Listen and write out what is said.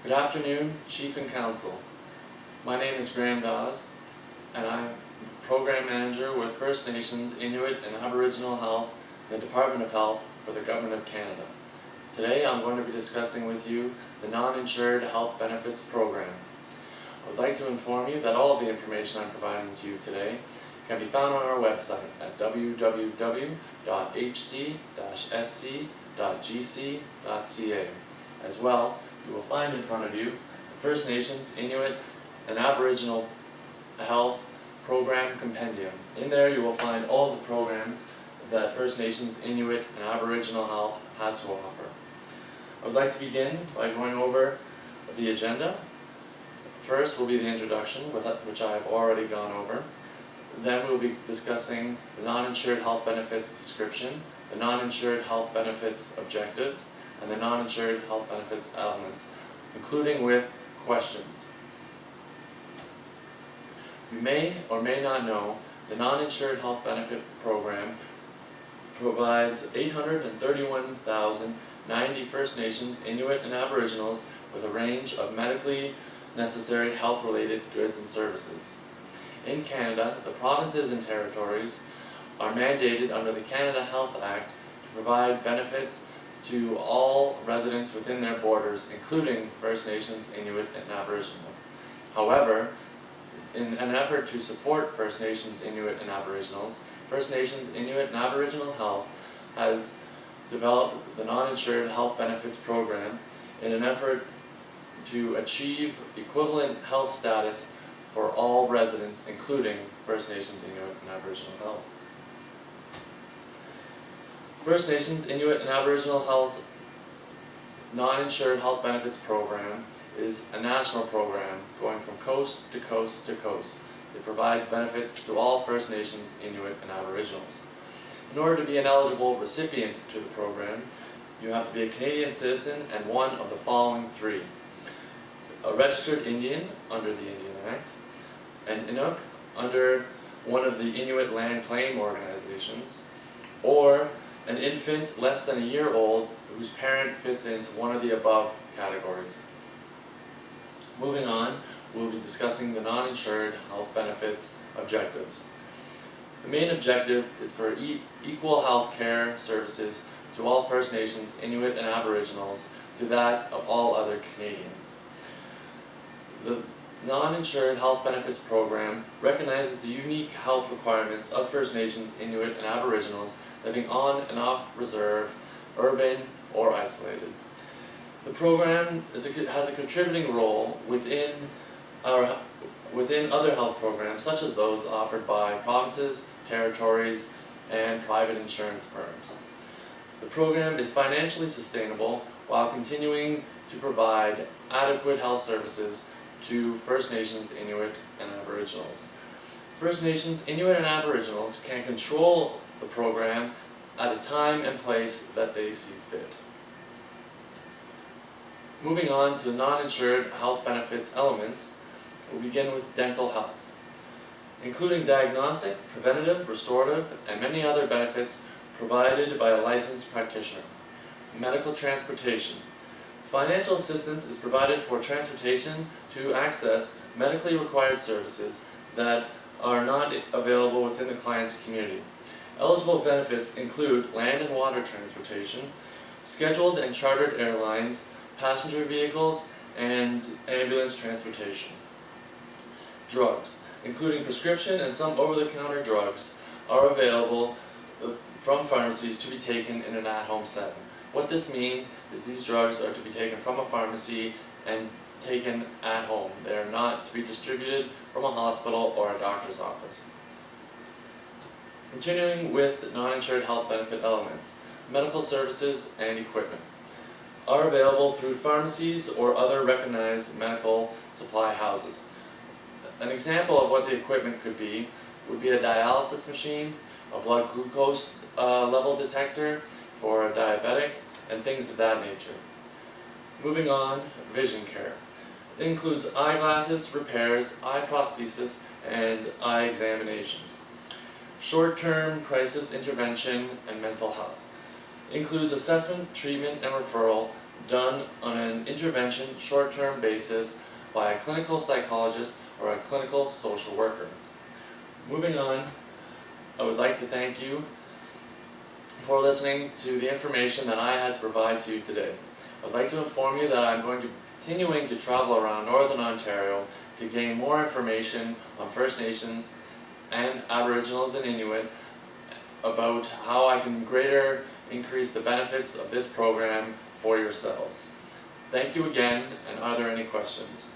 Good afternoon, Chief and Council. My name is Dawes, and I'm Program Manager with First Nations, Inuit, and Aboriginal Health in the Department of Health for the Government of Canada. Today I'm going to be discussing with you the Non-Insured Health Benefits Program. I would like to inform you that all of the information I'm providing to you today can be found on our website at www.hc-sc.gc.ca. As well, you will find in front of you the First Nations, Inuit, and Aboriginal Health Program Compendium. In there you will find all the programs that First Nations, Inuit, and Aboriginal Health has to offer. I would like to begin by going over the agenda. First will be the introduction, which I have already gone over. Then we'll be discussing the non-insured health benefits description, the non-insured health benefits objectives, and the non-insured health benefits elements, including with questions. You may or may not know the non-insured health benefit program provides 831,090 First Nations, Inuit, and Aboriginals with a range of medically necessary health-related goods and services. In Canada, the provinces and territories are mandated under the Canada Health Act to provide benefits to all residents within their borders, including First Nations, Inuit, and Aboriginals. However, in an effort to support First Nations, Inuit, and Aboriginals, First Nations, Inuit, and Aboriginal Health has developed the Non-Insured Health Benefits Program in an effort to achieve equivalent health status for all residents, including First Nations, Inuit, and Aboriginal Health. First Nations, Inuit, and Aboriginal Health's Non-Insured Health Benefits Program is a national program going from coast to coast to coast. It provides benefits to all First Nations, Inuit, and Aboriginals. In order to be an eligible recipient to the program, you have to be a Canadian citizen and one of the following three: a registered Indian under the Indian Act, an Inuk under one of the Inuit land claim organizations, or an infant less than a year old whose parent fits into one of the above categories. Moving on, we'll be discussing the non-insured health benefits objectives. The main objective is for equal health care services to all First Nations, Inuit, and Aboriginals to that of all other Canadians. The Non-Insured Health Benefits Program recognizes the unique health requirements of First Nations, Inuit, and Aboriginals living on and off reserve, urban, or isolated. The program has a contributing role within other health programs, such as those offered by provinces, territories, and private insurance firms. The program is financially sustainable while continuing to provide adequate health services to First Nations, Inuit, and Aboriginals. First Nations, Inuit, and Aboriginals can control the program at a time and place that they see fit. Moving on to non-insured health benefits elements, we'll begin with dental health, including diagnostic, preventative, restorative, and many other benefits provided by a licensed practitioner. Medical transportation. Financial assistance is provided for transportation to access medically required services that are not available within the client's community. Eligible benefits include land and water transportation, scheduled and chartered airlines, passenger vehicles, and ambulance transportation. Drugs, including prescription and some over-the-counter drugs, are available from pharmacies to be taken in an at-home setting. What this means is these drugs are to be taken from a pharmacy and taken at home. They are not to be distributed from a hospital or a doctor's office. Continuing with non-insured health benefit elements, medical services and equipment are available through pharmacies or other recognized medical supply houses. An example of what the equipment could be would be a dialysis machine, a blood glucose level detector for a diabetic, and things of that nature. Moving on, vision care. It includes eyeglasses, repairs, eye prosthesis, and eye examinations. Short-term crisis intervention and mental health. Includes assessment, treatment, and referral done on an intervention short-term basis by a clinical psychologist or a clinical social worker. Moving on, I would like to thank you for listening to the information that I had to provide to you today. I'd like to inform you that I'm going to continuing to travel around Northern Ontario to gain more information on First Nations and Aboriginals and Inuit about how I can greater increase the benefits of this program for yourselves. Thank you again, and are there any questions?